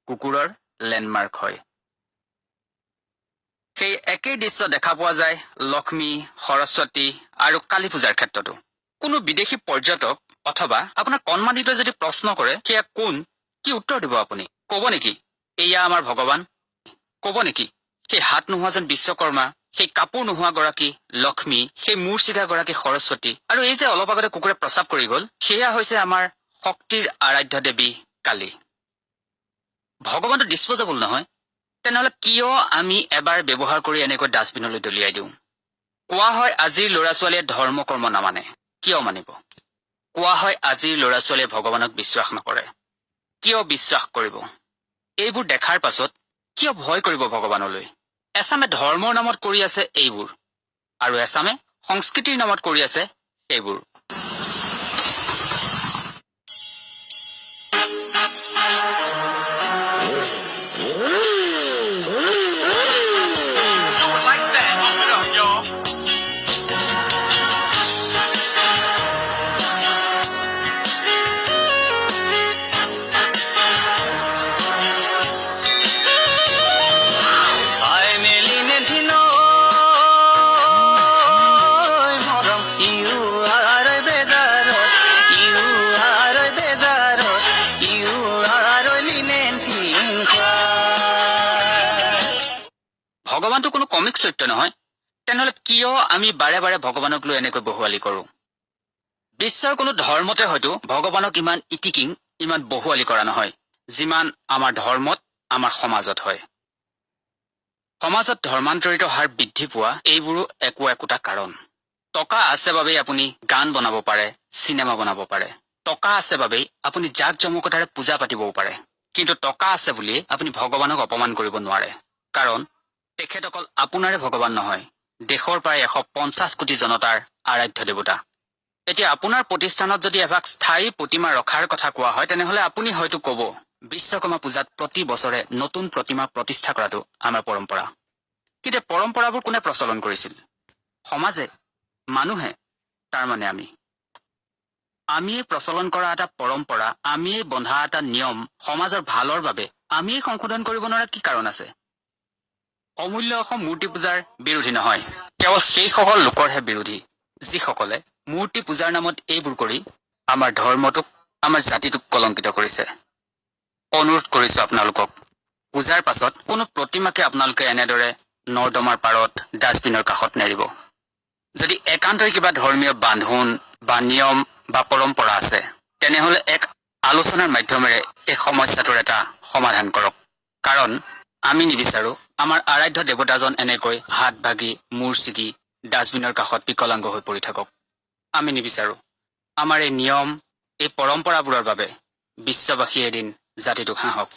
কুকুৰৰ লেণ্ডমাৰ্ক হয়। সেই একেই দৃশ্য দেখা পোৱা যায় লক্ষ্মী, সৰস্বতী আৰু কালী পূজাৰ ক্ষেত্ৰতো। কোনো বিদেশী পৰ্যটক অথবা আপোনাৰ কণমানিটোৱে যদি প্ৰশ্ন কৰে সেয়া কোন, কি উত্তৰ দিব আপুনি? ক'ব নেকি এয়া আমাৰ ভগৱান? ক'ব নেকি সেই হাত নোহোৱাজন বিশ্বকৰ্মা, সেই কাপোৰ নোহোৱা গৰাকী লক্ষ্মী, সেই মূৰ চিগা গৰাকী সৰস্বতী, আৰু এই যে অলপ আগতে কুকুৰে প্ৰস্ৰাৱ কৰি গ'ল, সেয়া হৈছে আমাৰ শক্তিৰ আৰাধ্য দেৱী কালী। ভগৱানটো ডিছপ'জেবল নহয়, তেনেহ'লে কিয় আমি এবাৰ ব্যৱহাৰ কৰি এনেকৈ ডাষ্টবিনলৈ দলিয়াই দিওঁ? কোৱা হয় আজিৰ ল'ৰা ছোৱালীয়ে ধৰ্ম কৰ্ম নামানে। কিয় মানিব? কোৱা হয় আজিৰ ল'ৰা ছোৱালীয়ে ভগৱানক বিশ্বাস নকৰে। কিয় বিশ্বাস কৰিব? এইবোৰ দেখাৰ পাছত কিয় ভয় কৰিব ভগৱানলৈ? এচামে ধৰ্মৰ নামত কৰি আছে এইবোৰ, আৰু এচামে সংস্কৃতিৰ নামত কৰি আছে সেইবোৰ। ভগৱানটো কোনো কমিক চৰিত্ৰ নহয়, তেনেহ'লে কিয় আমি বাৰে বাৰে ভগৱানক লৈ এনেকৈ বহুৱালি কৰোঁ? বিশ্বৰ কোনো ধৰ্মতে হয়তো ভগৱানক ইমান ইটিকিং, ইমান বহুৱালি কৰা নহয়, যিমান আমাৰ ধৰ্মত, আমাৰ সমাজত হয়। সমাজত ধৰ্মান্তৰিত হাৰ বৃদ্ধি পোৱা এইবোৰো একোটা কাৰণ। টকা আছে বাবেই আপুনি গান বনাব পাৰে, চিনেমা বনাব পাৰে। টকা আছে বাবেই আপুনি জাক জমকতাৰে পূজা পাতিবও পাৰে। কিন্তু টকা আছে বুলিয়ে আপুনি ভগৱানক অপমান কৰিব নোৱাৰে, কাৰণ তেখেত অকল আপোনাৰে ভগৱান নহয়, দেশৰ প্ৰায় 150 কোটি জনতাৰ আৰাধ্য দেৱতা। এতিয়া আপোনাৰ প্ৰতিষ্ঠানত যদি এভাগ স্থায়ী প্ৰতিমা ৰখাৰ কথা কোৱা হয়, তেনেহ'লে আপুনি হয়তো ক'ব বিশ্বকৰ্মা পূজাত প্ৰতি বছৰে নতুন প্ৰতিমা প্ৰতিষ্ঠা কৰাটো আমাৰ পৰম্পৰা। কিন্তু পৰম্পৰাবোৰ কোনে প্ৰচলন কৰিছিল? সমাজে, মানুহে, তাৰমানে আমিয়ে প্ৰচলন কৰা এটা পৰম্পৰা, আমিয়ে বন্ধা এটা নিয়ম সমাজৰ ভালৰ বাবে আমিয়ে সংশোধন কৰিব নোৱাৰা কি কাৰণ আছে? অমূল্য অসম মূৰ্তি পূজাৰ বিৰোধী নহয়, কেৱল সেইসকল লোকৰহে বিৰোধী যিসকলে মূৰ্তি পূজাৰ নামত এইবোৰ কৰি আমাৰ ধৰ্মটোক, আমাৰ জাতিটোক কলংকিত কৰিছে। অনুৰোধ কৰিছো আপোনালোকক, পূজাৰ পাছত কোনো প্ৰতিমাকে আপোনালোকে এনেদৰে নৰ্দমাৰ পাৰত, ডাষ্টবিনৰ কাষত নেৰিব। যদি একান্তই কিবা ধৰ্মীয় বান্ধোন বা নিয়ম বা পৰম্পৰা আছে, তেনেহ'লে এক আলোচনাৰ মাধ্যমেৰে এই সমস্যাটোৰ এটা সমাধান কৰক। কাৰণ আমি নিবিচাৰো আমাৰ আৰাধ্য দেৱতাজন এনেকৈ হাত ভাগি, মূৰ ছিগি ডাষ্টবিনৰ কাষত বিকলাংগ হৈ পৰি থাকক। আমি নিবিচাৰো আমাৰ এই নিয়ম, এই পৰম্পৰাবোৰৰ বাবে বিশ্ববাসী এদিন জাতিটোক হাঁহক।